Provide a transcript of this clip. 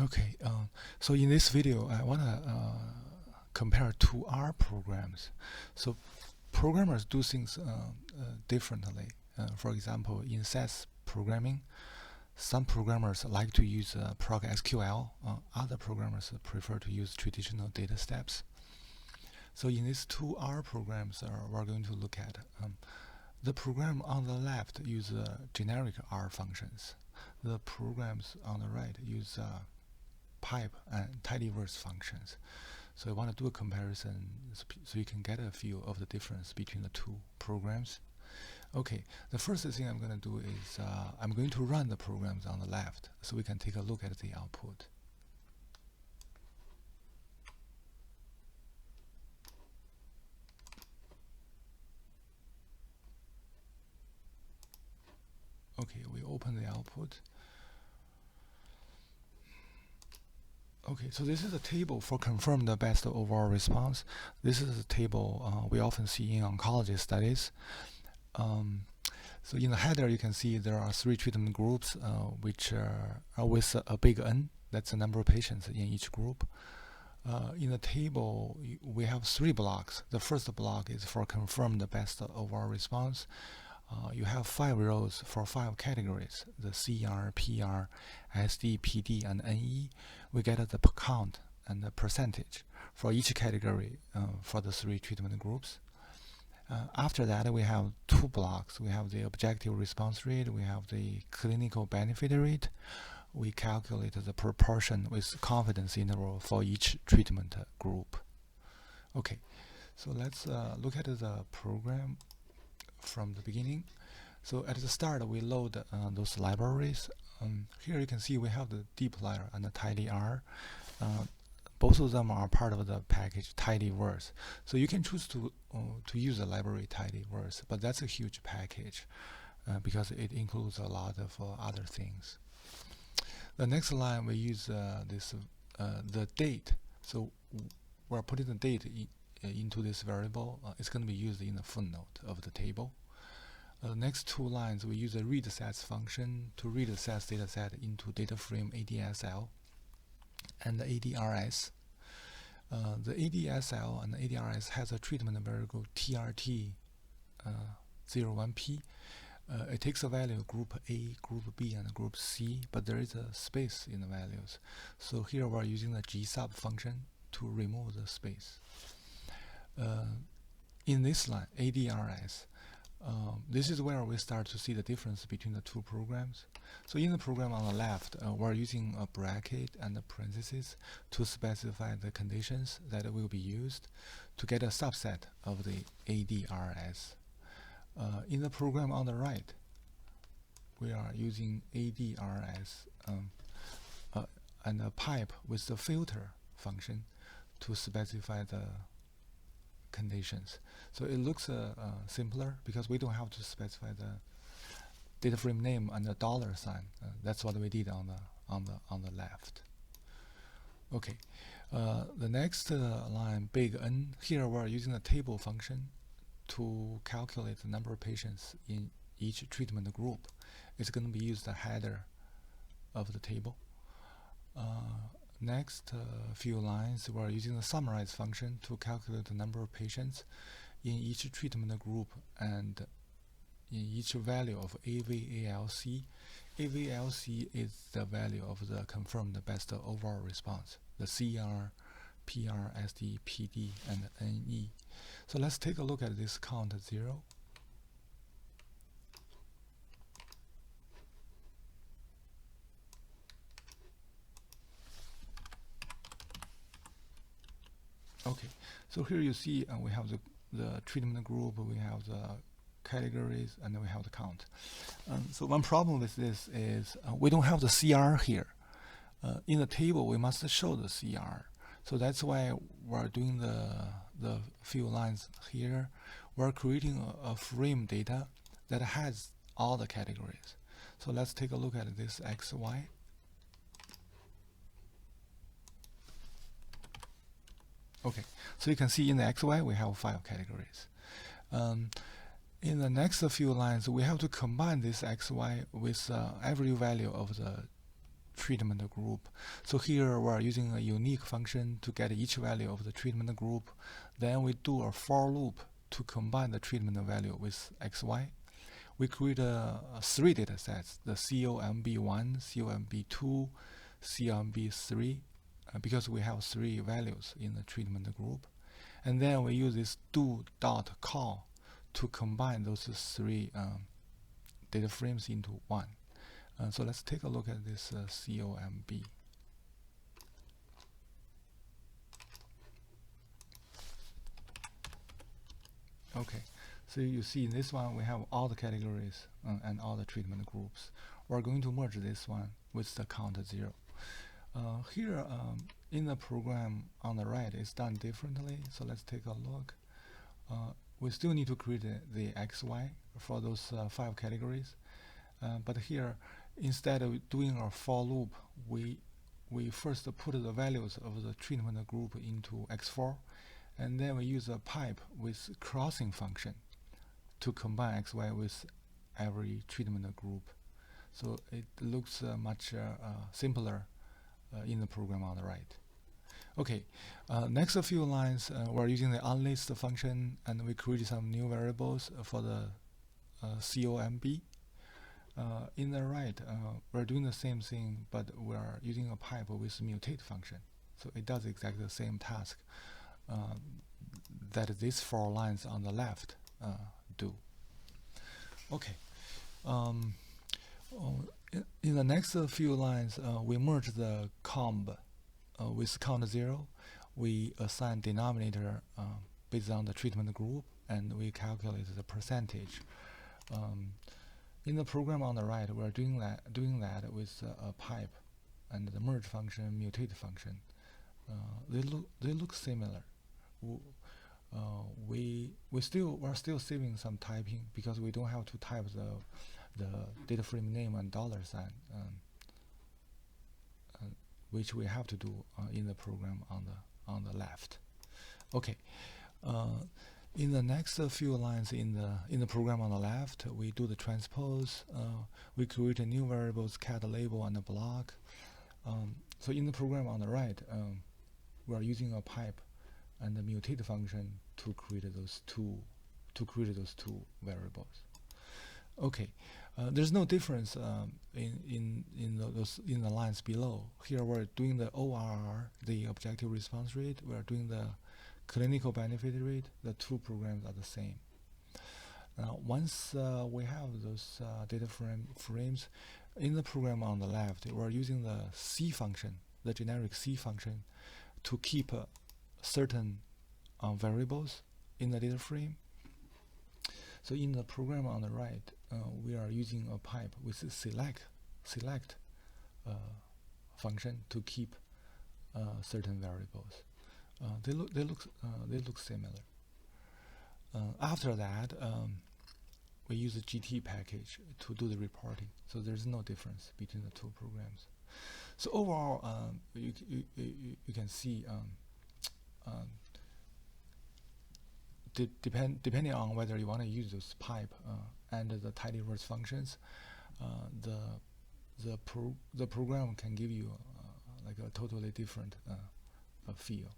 Okay, so in this video, I want to compare two R programs. So programmers do things differently. For example, in SAS programming, some programmers like to use prog SQL. Other programmers prefer to use traditional data steps. So in these two R programs, we're going to look at the program on the left use generic R functions. The programs on the right use pipe and tidyverse functions. So I want to do a comparison so you can get a feel of the difference between the two programs. Okay, the first thing I'm going to do is I'm going to run the programs on the left so we can take a look at the output. Okay, we open the output. Okay, so this is a table for confirm the best overall response. This is a table we often see in oncology studies. So in the header, you can see there are 3 treatment groups, which are with a big N. That's the number of patients in each group. In the table, we have 3 blocks. The first block is for confirm the best overall response. You have 5 rows for 5 categories: the CR, PR, SD, PD, and NE. We get the count and the percentage for each category for the 3 treatment groups. After that, we have 2 blocks. We have the objective response rate, we have the clinical benefit rate. We calculate the proportion with confidence interval for each treatment group. Okay, so let's look at the program from the beginning. So at the start, we load those libraries. Here you can see we have the dplyr and the tidyr. Both of them are part of the package tidyverse. So you can choose to use the library tidyverse, but that's a huge package because it includes a lot of other things. The next line we use the date. So we're putting the date into this variable. It's going to be used in the footnote of the table. The next 2 lines we use a read sets function to read the SAS dataset into data frame ADSL and the ADRS. The ADSL and the ADRS has a treatment variable TRT 01P. It takes a value of group A, group B, and group C, but there is a space in the values. So here we're using the gsub function to remove the space. In this line, ADRS, this is where we start to see the difference between the 2 programs. So in the program on the left, we're using a bracket and a parenthesis to specify the conditions that will be used to get a subset of the ADRS. In the program on the right, we are using ADRS and a pipe with the filter function to specify the conditions. So it looks simpler because we don't have to specify the data frame name and the $sign. That's what we did on the left. Okay, the next line, big N. Here we're using the table function to calculate the number of patients in each treatment group. It's going to be used the header of the table. Next few lines, we're using the summarize function to calculate the number of patients in each treatment group and in each value of AVALC. AVALC is the value of the confirmed best overall response, the CR, PR, SD, PD, and NE. So let's take a look at this count 0. Okay, so here you see we have the treatment group, we have the categories, and then we have the count. So one problem with this is we don't have the CR here. In the table, we must show the CR. So that's why we're doing the few lines here. We're creating a frame data that has all the categories. So let's take a look at this XY. Okay, so you can see in the XY we have 5 categories. In the next few lines, we have to combine this XY with every value of the treatment group. So here we're using a unique function to get each value of the treatment group. Then we do a for loop to combine the treatment value with xy. We create three data sets, the COMB1, COMB2, COMB3, because we have three values in the treatment group. And then we use this do.call to combine those three data frames into one. So let's take a look at this COMB. Okay, so you see in this one we have all the categories and all the treatment groups. We're going to merge this one with the count 0. Here in the program on the right, it's done differently. So let's take a look. We still need to create the XY for those 5 categories. But here, instead of doing a for loop, we first put the values of the treatment group into X4, and then we use a pipe with crossing function to combine XY with every treatment group. So it looks much simpler in the program on the right. Okay, next few lines, we're using the unlist function, and we create some new variables for the COMB. In the right, we're doing the same thing, but we're using a pipe with mutate function. So it does exactly the same task that these 4 lines on the left do. Okay. In the next few lines, we merge the comb with count 0. We assign denominator based on the treatment group, and we calculate the percentage. In the program on the right, we're doing that with a pipe and the merge function, mutate function. They look similar. We're still saving some typing because we don't have to type the data frame name and $sign, which we have to do in the program on the left. Okay. In the next few lines in the program on the left, we do the transpose. We create a new variables cat label and a block. So in the program on the right, we are using a pipe and the mutate function to create those two variables. Okay, there's no difference in the lines below. Here we're doing the ORR, the objective response rate. We're doing the clinical benefit rate. The 2 programs are the same. Now, once we have those data frames in the program on the left, we're using the C function, the generic C function, to keep certain variables in the data frame. So in the program on the right, we are using a pipe with a select function to keep certain variables. They look similar. After that, we use a GT package to do the reporting. So there's no difference between the 2 programs. So overall, you can see depending on whether you want to use those pipe and the tidyverse functions, the program can give you like a totally different feel.